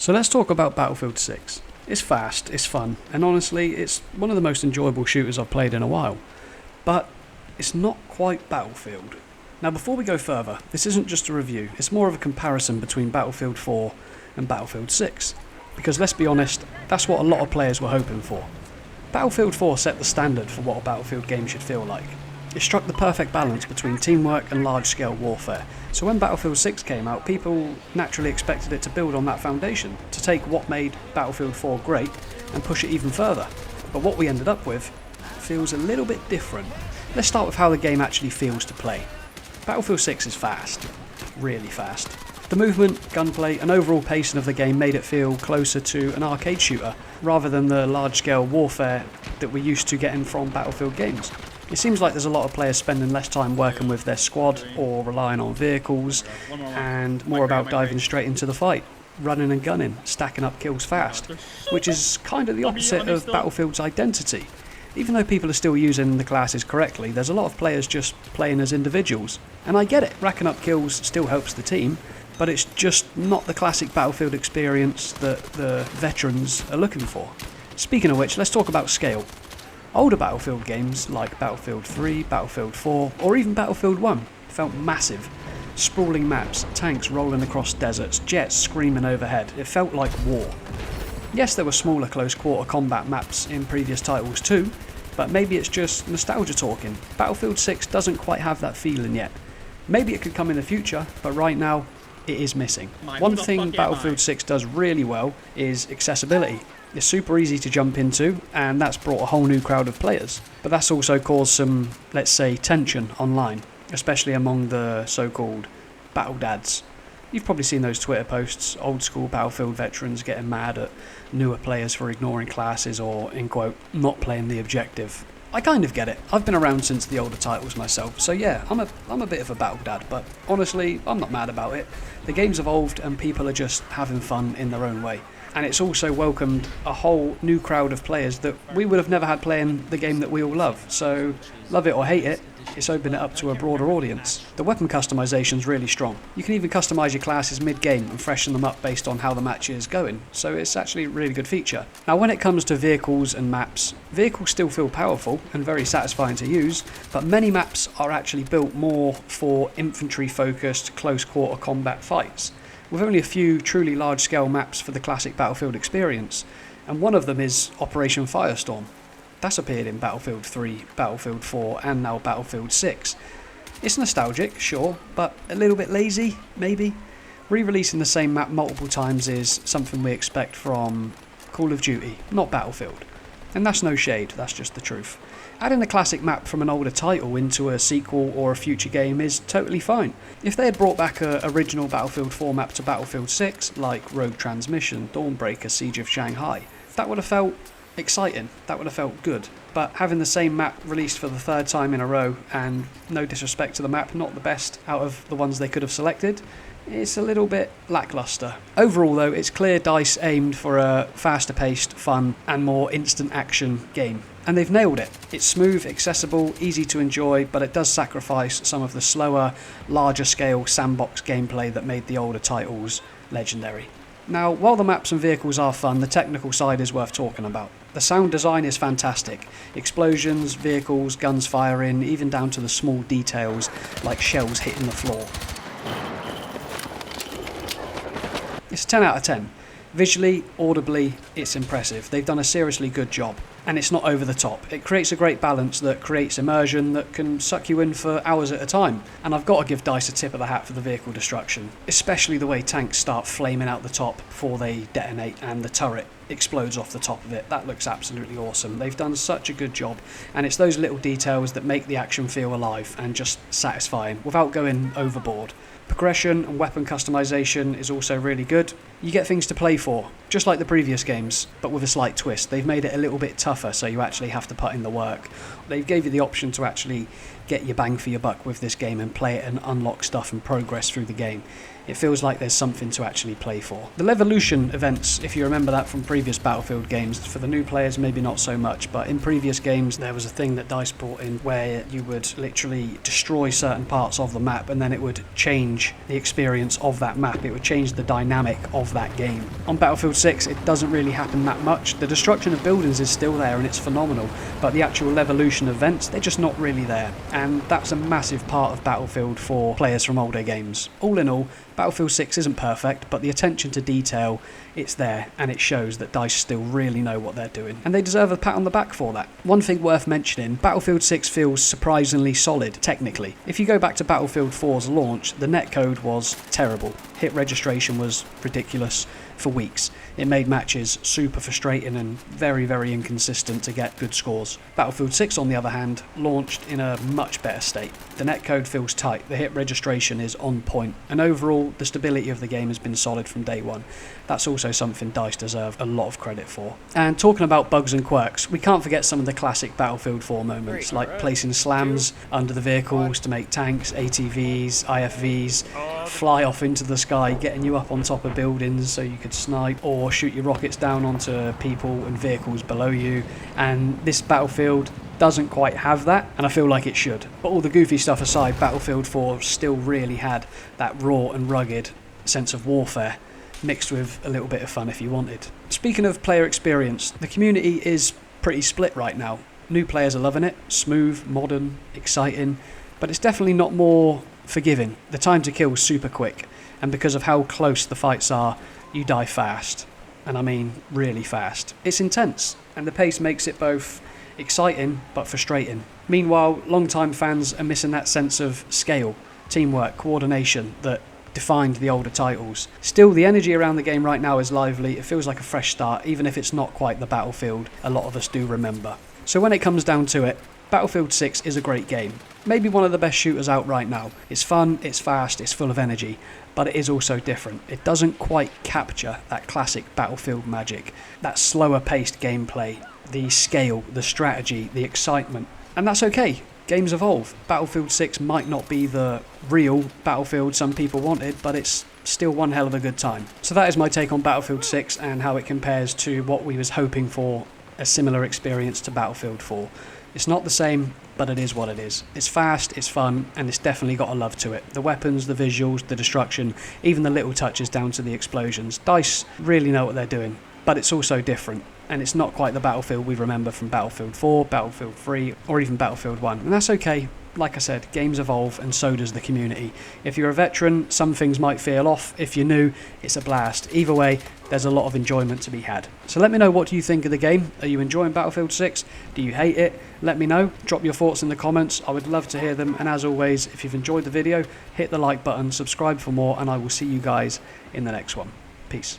So let's talk about Battlefield 6. It's fast, it's fun, and honestly, it's one of the most enjoyable shooters I've played in a while. But it's not quite Battlefield. Now, before we go further, this isn't just a review, it's more of a comparison between Battlefield 4 and Battlefield 6. Because let's be honest, that's what a lot of players were hoping for. Battlefield 4 set the standard for what a Battlefield game should feel like. It struck the perfect balance between teamwork and large-scale warfare. So when Battlefield 6 came out, people naturally expected it to build on that foundation, to take what made Battlefield 4 great and push it even further. But what we ended up with feels a little bit different. Let's start with how the game actually feels to play. Battlefield 6 is fast, really fast. The movement, gunplay and overall pacing of the game made it feel closer to an arcade shooter, rather than the large-scale warfare that we're used to getting from Battlefield games. It seems like there's a lot of players spending less time working with their squad or relying on vehicles, and more about diving straight into the fight, running and gunning, stacking up kills fast, which is kind of the opposite of Battlefield's identity. Even though people are still using the classes correctly, there's a lot of players just playing as individuals. And I get it, racking up kills still helps the team, but it's just not the classic Battlefield experience that the veterans are looking for. Speaking of which, let's talk about scale. Older Battlefield games like Battlefield 3, Battlefield 4, or even Battlefield 1 felt massive. Sprawling maps, tanks rolling across deserts, jets screaming overhead. It felt like war. Yes, there were smaller close quarter combat maps in previous titles too, but maybe it's just nostalgia talking. Battlefield 6 doesn't quite have that feeling yet. Maybe it could come in the future, but right now, it is missing. One thing Battlefield 6 does really well is accessibility. It's super easy to jump into, and that's brought a whole new crowd of players. But that's also caused some, let's say, tension online, especially among the so-called battle dads. You've probably seen those Twitter posts, old school Battlefield veterans getting mad at newer players for ignoring classes or, in quote, not playing the objective. I kind of get it. I've been around since the older titles myself, so yeah, I'm a bit of a battle dad, but honestly, I'm not mad about it. The game's evolved and people are just having fun in their own way. And it's also welcomed a whole new crowd of players that we would have never had playing the game that we all love. So, love it or hate it, it's opened it up to a broader audience. The weapon customisation's really strong. You can even customise your classes mid-game and freshen them up based on how the match is going, so it's actually a really good feature. Now when it comes to vehicles and maps, vehicles still feel powerful and very satisfying to use, but many maps are actually built more for infantry-focused, close-quarter combat fights, with only a few truly large-scale maps for the classic Battlefield experience, and one of them is Operation Firestorm. That's appeared in Battlefield 3, Battlefield 4 and now Battlefield 6. It's nostalgic, sure, but a little bit lazy, maybe. Re-releasing the same map multiple times is something we expect from Call of Duty, not Battlefield. And that's no shade, that's just the truth. Adding a classic map from an older title into a sequel or a future game is totally fine. If they had brought back an original Battlefield 4 map to Battlefield 6, like Rogue Transmission, Dawnbreaker, Siege of Shanghai, that would have felt exciting, that would have felt good. But having the same map released for the third time in a row, and no disrespect to the map, not the best out of the ones they could have selected, it's a little bit lackluster. Overall though, it's clear DICE aimed for a faster paced, fun and more instant action game. And they've nailed it. It's smooth, accessible, easy to enjoy, but it does sacrifice some of the slower, larger scale sandbox gameplay that made the older titles legendary. Now, while the maps and vehicles are fun, the technical side is worth talking about. The sound design is fantastic. Explosions, vehicles, guns firing, even down to the small details like shells hitting the floor. It's a 10 out of 10. Visually, audibly, it's impressive. They've done a seriously good job. And it's not over the top. It creates a great balance that creates immersion that can suck you in for hours at a time. And I've got to give DICE a tip of the hat for the vehicle destruction, especially the way tanks start flaming out the top before they detonate and the turret explodes off the top of it. That looks absolutely awesome. They've done such a good job, and it's those little details that make the action feel alive and just satisfying without going overboard. Progression and weapon customization is also really good. You get things to play for, just like the previous games, but with a slight twist. They've made it a little bit tougher, so you actually have to put in the work. They gave you the option to actually get your bang for your buck with this game and play it and unlock stuff and progress through the game. It feels like there's something to actually play for. The Levolution events, if you remember that from previous Battlefield games, for the new players maybe not so much, but in previous games there was a thing that DICE brought in where you would literally destroy certain parts of the map and then it would change the experience of that map. It would change the dynamic of that game. On Battlefield 6 it doesn't really happen that much. The destruction of buildings is still there and it's phenomenal, but the actual Levolution events, they're just not really there, and that's a massive part of Battlefield for players from older games. All in all, Battlefield 6 isn't perfect, but the attention to detail, it's there, and it shows that DICE still really know what they're doing, and they deserve a pat on the back for that. One thing worth mentioning, Battlefield 6 feels surprisingly solid, technically. If you go back to Battlefield 4's launch, the netcode was terrible. Hit registration was ridiculous for weeks. It made matches super frustrating and very, very inconsistent to get good scores. Battlefield 6, on the other hand, launched in a much better state. The netcode feels tight, the hit registration is on point, and overall the stability of the game has been solid from day one. That's also something DICE deserve a lot of credit for. And talking about bugs and quirks, we can't forget some of the classic Battlefield 4 moments, like placing slams under the vehicles to make tanks, ATVs, IFVs fly off into the sky, getting you up on top of buildings so you could snipe or shoot your rockets down onto people and vehicles below you. And this Battlefield doesn't quite have that, and I feel like it should. But all the goofy stuff aside, Battlefield 4 still really had that raw and rugged sense of warfare, mixed with a little bit of fun if you wanted. Speaking of player experience, the community is pretty split right now. New players are loving it, smooth, modern, exciting, but it's definitely not more forgiving. The time to kill is super quick, and because of how close the fights are, you die fast. And I mean really fast. It's intense, and the pace makes it both exciting but frustrating. Meanwhile, long-time fans are missing that sense of scale, teamwork, coordination that defined the older titles. Still, the energy around the game right now is lively. It feels like a fresh start, even if it's not quite the Battlefield a lot of us do remember. So when it comes down to it, Battlefield 6 is a great game. Maybe one of the best shooters out right now. It's fun, it's fast, it's full of energy, but it is also different. It doesn't quite capture that classic Battlefield magic, that slower paced gameplay, the scale, the strategy, the excitement. And that's okay. Games evolve. Battlefield 6 might not be the real Battlefield some people wanted, but it's still one hell of a good time. So that is my take on Battlefield 6 and how it compares to what we was hoping for, a similar experience to Battlefield 4. It's not the same, but it is what it is. It's fast, it's fun, and it's definitely got a love to it. The weapons, the visuals, the destruction, even the little touches down to the explosions. DICE really know what they're doing, but it's also different. And it's not quite the Battlefield we remember from Battlefield 4, Battlefield 3, or even Battlefield 1. And that's okay. Like I said, games evolve and so does the community. If you're a veteran, some things might feel off. If you're new, it's a blast. Either way, there's a lot of enjoyment to be had. So let me know, what do you think of the game? Are you enjoying Battlefield 6? Do you hate it? Let me know. Drop your thoughts in the comments. I would love to hear them. And as always, if you've enjoyed the video, hit the like button, subscribe for more, and I will see you guys in the next one. Peace.